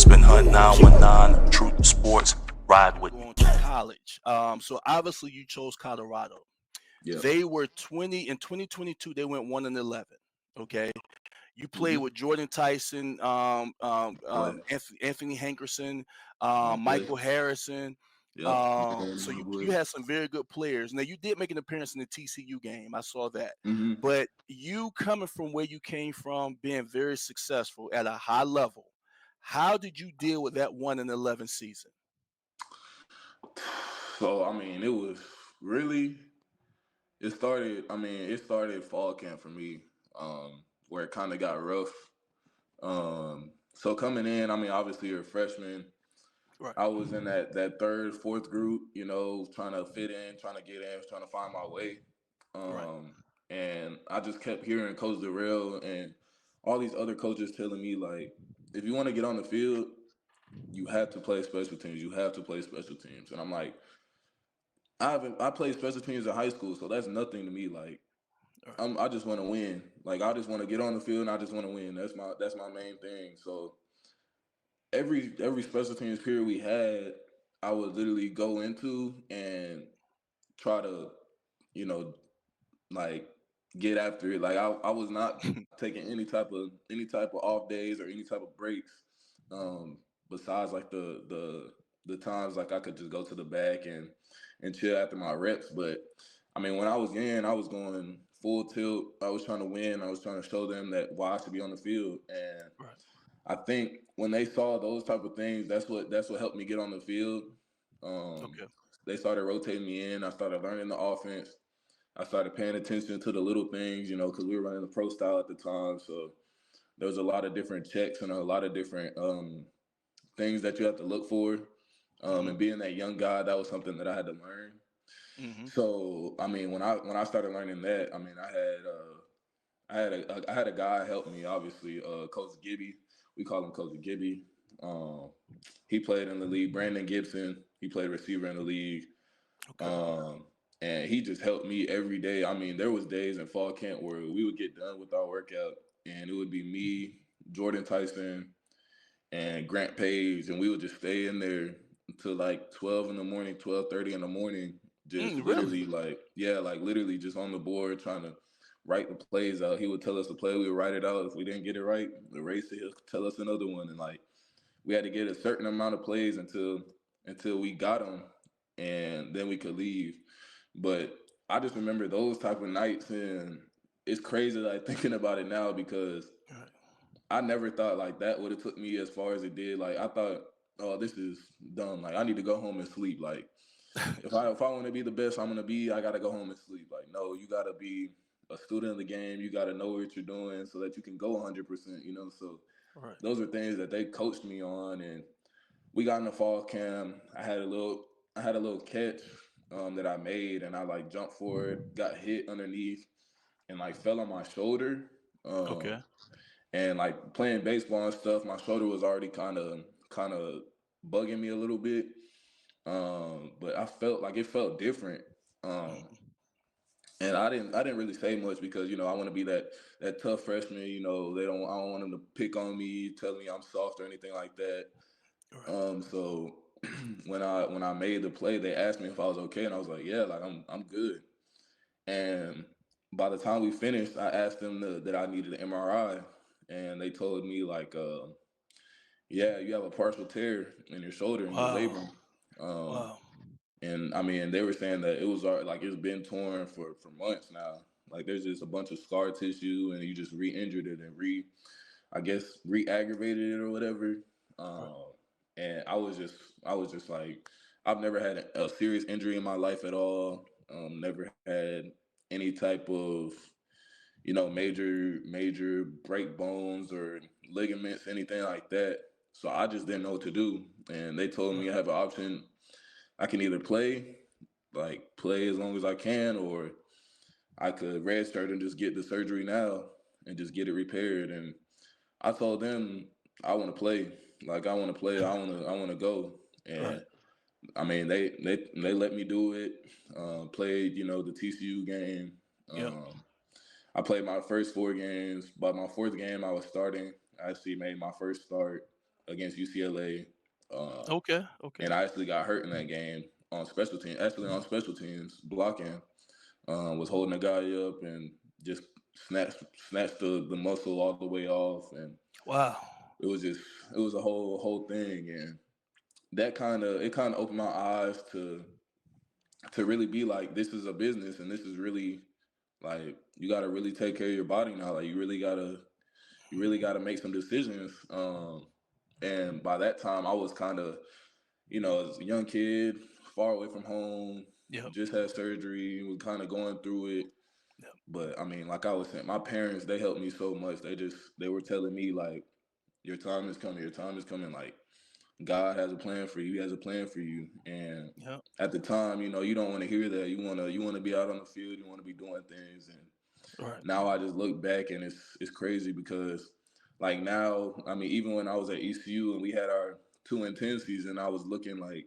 been Hunt 919, Truth to Sports. Ride with me. Going to college. So obviously you chose Colorado. Yeah. They were 20 in 2022. They went 1-11. Okay, you played Mhm. with Jordan Tyson, Boy, Anthony Hankerson, my boy. Michael Harrison. Yep. Man, So my you boy. had some very good players. Now you did make an appearance in the TCU game. I saw that. Mhm. But you coming from where you came from, being very successful at a high level, how did you deal with that 1-11 season? So I mean, it was really. It started. I mean, it started fall camp for me, where it kind of got rough. So coming in, I mean, obviously you're a freshman. Right. I was in that third, fourth group, trying to fit in, trying to get in, trying to find my way. Right. Um, and I just kept hearing Coach Darrell and all these other coaches telling me, like, if you want to get on the field, you have to play special teams. You have to play special teams. And I'm like, I played special teams in high school, so that's nothing to me. Like, Right. I just want to win. Like, I just want to get on the field and I just want to win. That's my main thing. So every special teams period we had, I would literally go into and try to, you know, like get after it. Like I was not taking any type of off days or any type of breaks. Besides like the times like I could just go to the back and chill after my reps. But I mean, when I was in, I was going full tilt. I was trying to win. I was trying to show them that why I should be on the field. And Right. I think when they saw those type of things, that's what helped me get on the field. Um, Okay. they started rotating me in. I started learning the offense. I started paying attention to the little things, because we were running the pro style at the time. So there was a lot of different checks and a lot of different things that you have to look for. Hmm. And being that young guy, that was something that I had to learn. Hmm. So I mean, when I started learning that, I mean, I had a guy help me, obviously, Coach Gibby. We call him Coach Gibby. Um, he played in the league. Brandon Gibson, he played receiver in the league. Okay. Um, and he just helped me every day. I mean, there was days in fall camp where we would get done with our workout, and it would be me, Jordan Tyson, and Grant Page, and we would just stay in there until like 12 in the morning, 12:30 in the morning, just Really? literally like, yeah, like literally just on the board trying to write the plays out. He would tell us the play, we would write it out. If we didn't get it right, erase it, he'll tell us another one. And like we had to get a certain amount of plays until we got them, and then we could leave. But I just remember those type of nights, and it's crazy like thinking about it now because Right. I never thought like that would have took me as far as it did. Like I thought, oh, this is dumb. Like I need to go home and sleep. Like if I want to be the best I'm gonna be, I gotta go home and sleep. Like no, you gotta be a student of the game. You gotta know what you're doing so that you can go 100%. So Right. those are things that they coached me on, and we got in the fall camp. I had a little catch that I made, and I like jumped for it, got hit underneath, and like fell on my shoulder. Um, Okay. and like playing baseball and stuff, my shoulder was already kind of bugging me a little bit. But I felt like it felt different. Um, Mhm. and I didn't really say much because I want to be that tough freshman. I don't want them to pick on me, tell me I'm soft or anything like that. Right. So when I made the play, they asked me if I was okay, and I was like, yeah, like I'm good. And by the time we finished, I asked them that I needed an MRI, and they told me like, yeah, you have a partial tear in your shoulder and you're Wow. laboring. Um, Wow. and I mean, they were saying that it was like it's been torn for months now. Like there's just a bunch of scar tissue, and you just re-injured it and I guess re-aggravated it or whatever. Right. Um, and I was just like, I've never had a serious injury in my life at all. Never had any type of major break bones or ligaments, anything like that. So I just didn't know what to do. And they told me I Right. have an option. I can either play as long as I can, or I could redshirt and just get the surgery now and just get it repaired. And I told them I want to play. Like I want to play. Right. I want to go. Right. And I mean, they let me do it. Played the TCU game. Yep. I played my first 4 games. By my fourth game, I was starting. I actually made my first start. against UCLA, uh, Okay. Okay. and I actually got hurt in that game on special teams. Actually, on special teams, blocking, was holding a guy up and just snatched the muscle all the way off, and Wow. it was just it was a whole thing, and that kind of opened my eyes to really be like, this is a business, and this is really like, you got to really take care of your body now. Like, you really gotta make some decisions. And by that time, I was kind of, as a young kid, far away from home, Yep. just had surgery, was kind of going through it. Yep. But I mean, like I was saying, my parents, they helped me so much. They were telling me like, your time is coming, your time is coming. Like, God has a plan for you. He has a plan for you. And Yep. at the time, you don't want to hear that. You want to be out on the field. You want to be doing things. And Right. now I just look back and it's crazy because like now, I mean, even when I was at ECU and we had our 2-10 season, I was looking like,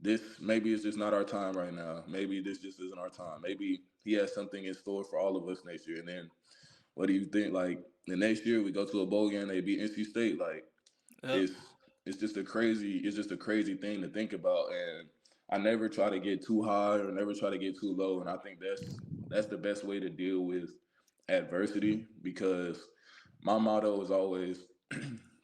this maybe it's just not our time right now. Maybe this just isn't our time. Maybe he has something in store for all of us next year. And then what do you think? Like the next year we go to a bowl game, they beat NC State. Like Yep. it's it's just a crazy thing to think about. And I never try to get too high or never try to get too low. And I think that's the best way to deal with adversity, because my motto is always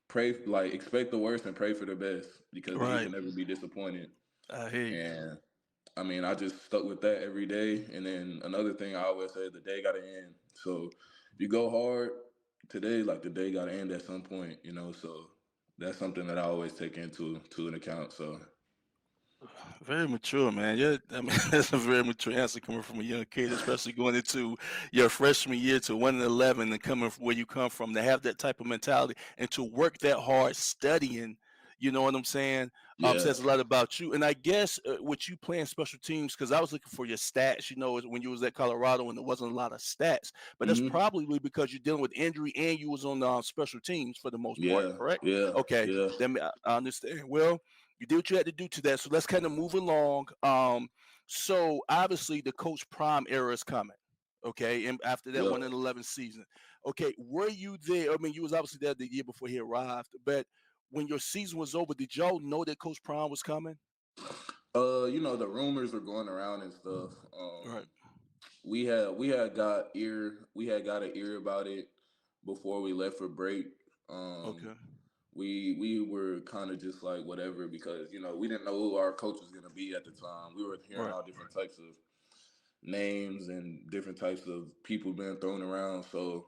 pray, like expect the worst and pray for the best, because then you Right. can never be disappointed. I hear you. And I mean, I just stuck with that every day. And then another thing I always say, the day got to end. So if you go hard today, like the day got to end at some point. So that's something that I always take into an account. So Very mature, man. Yeah, I mean, that's a very mature answer coming from a young kid, especially going into your freshman year to 1-11 and coming from where you come from, to have that type of mentality and to work that hard studying. You know what I'm saying? yeah. Says a lot about you. And I guess with you playing special teams, because I was looking for your stats, when you was at Colorado and there wasn't a lot of stats, but that's hmm probably because you're dealing with injury and you was on the special teams for the most part, Yeah. correct? Yeah. Okay, Yeah. I understand. Well, you did what you had to do to that. So let's kind of move along. So obviously the Coach Prime era is coming. Okay, and after that Yep. 1-11 season. Okay, were you there? I mean, you was obviously there the year before he arrived, but when your season was over, did y'all know that Coach Prime was coming? The rumors were going around and stuff. Right. We had got an ear about it before we left for break. Um, Okay. we were kind of just like whatever, because we didn't know who our coach was gonna be at the time. We were hearing Right. all different types of names and different types of people being thrown around. So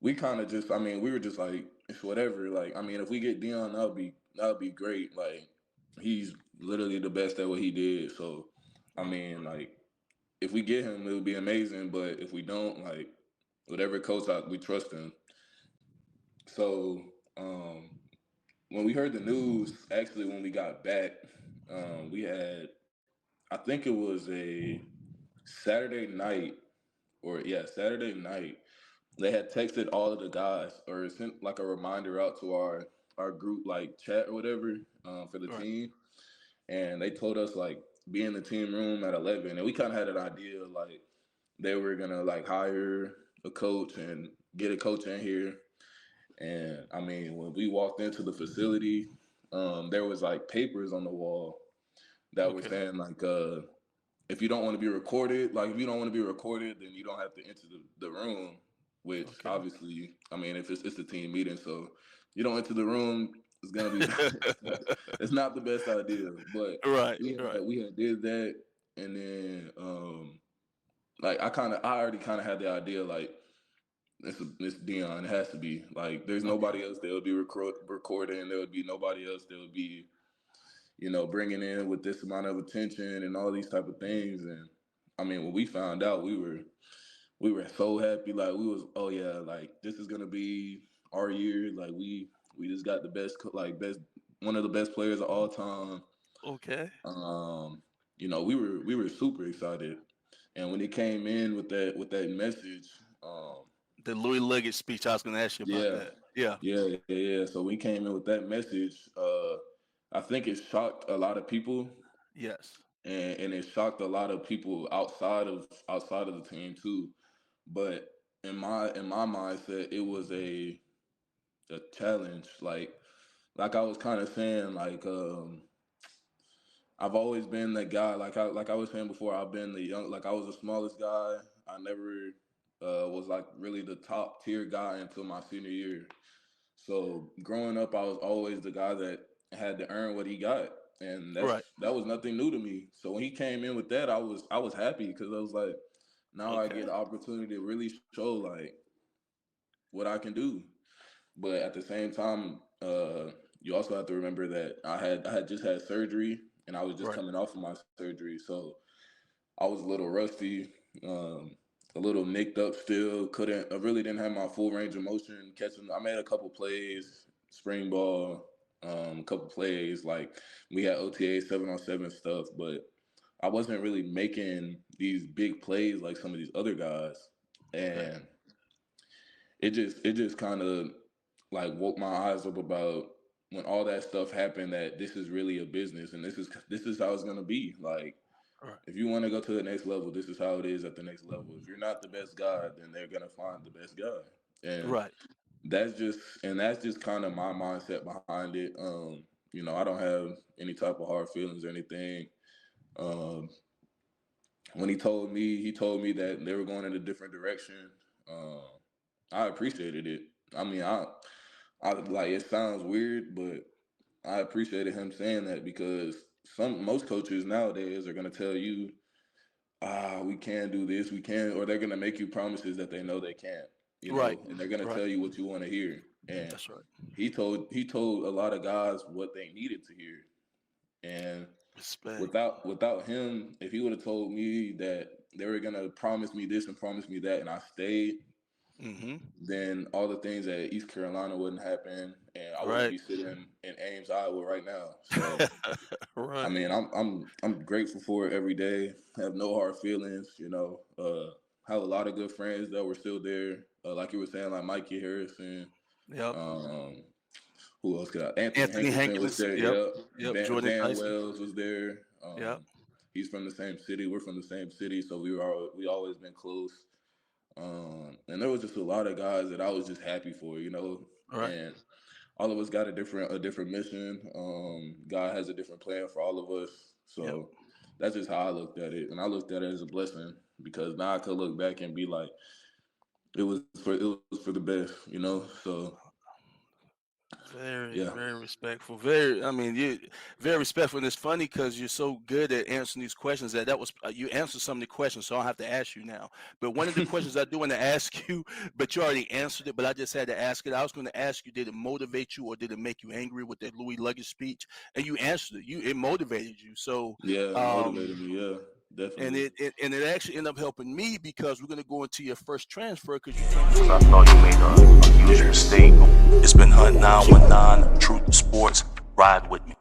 we kind of just, I mean, we were just like, it's whatever. Like, I mean, if we get Dion, that'll be great. Like, he's literally the best at what he did. So, I Right. mean, like, if we get him, it would be amazing. But if we don't, like, whatever coach we trust him. So, when we heard the news, actually, when we got back, we had, I think it was a Saturday night, or yeah, Saturday night. They had texted all of the guys or sent like a reminder out to our group like chat or whatever, for the Right. team, and they told us like be in the team room at 11, and we kind of had an idea like they were gonna like hire a coach and get a coach in here. And I mean, when we walked into the facility, there was like papers on the wall that were Okay. saying like, if you don't want to be recorded, like if you don't want to be recorded, then you don't have to enter the room. Which Okay. obviously, I mean, if it's a team meeting, so you don't enter the room, it's gonna be it's not the best idea. But Right. we Right. had we had did that, and then like I already kind of had the idea like it's Dion. It has to be like there's Okay. nobody else that would be recording. There would be nobody else that would be bringing in with this amount of attention and all these type of things. And I mean, when we found out, we were so happy. Like we was, oh yeah, like this is gonna be our year. Like we just got the best, like best, one of the best players of all time. Okay. Um, we were super excited. And when it came in with that message, The Louis Leggett speech. I was going to ask you about yeah, that. Yeah. yeah. So we came in with that message. I think it shocked a lot of people, Yes. and it shocked a lot of people outside of the team too. But in my mindset, it was a challenge. Like like I was kind of saying, like I've always been that guy. Like I was saying before, I've been the young. Like I was the smallest guy. I never was like really the top tier guy until my senior year. So growing up, I was always the guy that had to earn what he got, and Right. that was nothing new to me. So when he came in with that, I was happy because I was like, now I Okay. get the opportunity to really show like what I can do. But at the same time, you also have to remember that I had just had surgery, and I was just Right. coming off of my surgery, so I was a little rusty, a little nicked up still. I really didn't have my full range of motion. I made a couple plays, spring ball, a couple plays. Like we had OTA 7-on-7 stuff, but I wasn't really making these big plays like some of these other guys. Okay. And it just kind of like woke my eyes up about when all that stuff happened, that this is really a business, and this is how it's gonna be. Like Right. if you want to go to the next level, this is how it is at the next level. If you're not the best guy, then they're gonna find the best guy, and Right. that's just kind of my mindset behind it. You know, I don't have any type of hard feelings or anything. Um, when he told me that they were going in a different direction. Um, I appreciated it. I mean, I like it sounds weird, but I appreciated him saying that because most coaches nowadays are gonna tell you, we can't do this, we can't, or they're gonna make you promises that they know they can't, you Right. know, and they're gonna Right. tell you what you want to hear. And That's right. he told a lot of guys what they needed to hear. And Respect. without him, if he would have told me that they were gonna promise me this and promise me that, and I stayed, Mm-hmm. then all the things at East Carolina wouldn't happen, and I wouldn't Right. be sitting in Ames, Iowa right now. So I Right. mean, I'm grateful for it every day. Have no hard feelings, you know. Have a lot of good friends that were still there, like you were saying, like Mikey Harrison. Yep. Um, who else could I? Anthony Anthony Hankerson was Hankins. there. Yep. Yep. Yep. Jordan Van Tyson. Wells was there. Yep. He's from the same city. We're from the same city, so we always been close. And there was just a lot of guys that I was just happy for, you know. Right. And all of us got a different mission. God has a different plan for all of us. Yep. So that's just how I looked at it, and I looked at it as a blessing because now I could look back and be like, it was for the best, you know. So Very, yeah, very respectful. Very, I mean, you very respectful. And it's funny because you're so good at answering these questions that was you answered some of the questions, so I don't have to ask you now. But one of the questions I do want to ask you, but you already answered it, but I just had to ask it. I was going to ask you, did it motivate you or did it make you angry with that Louis Luggage speech? And you answered it. It motivated you. So, yeah, it motivated me. Yeah, and definitely. it actually ended up helping me because we're going to go into your first transfer because you I thought you made a huge mistake. It's been Hunt 919, Truth Sports. Ride with me.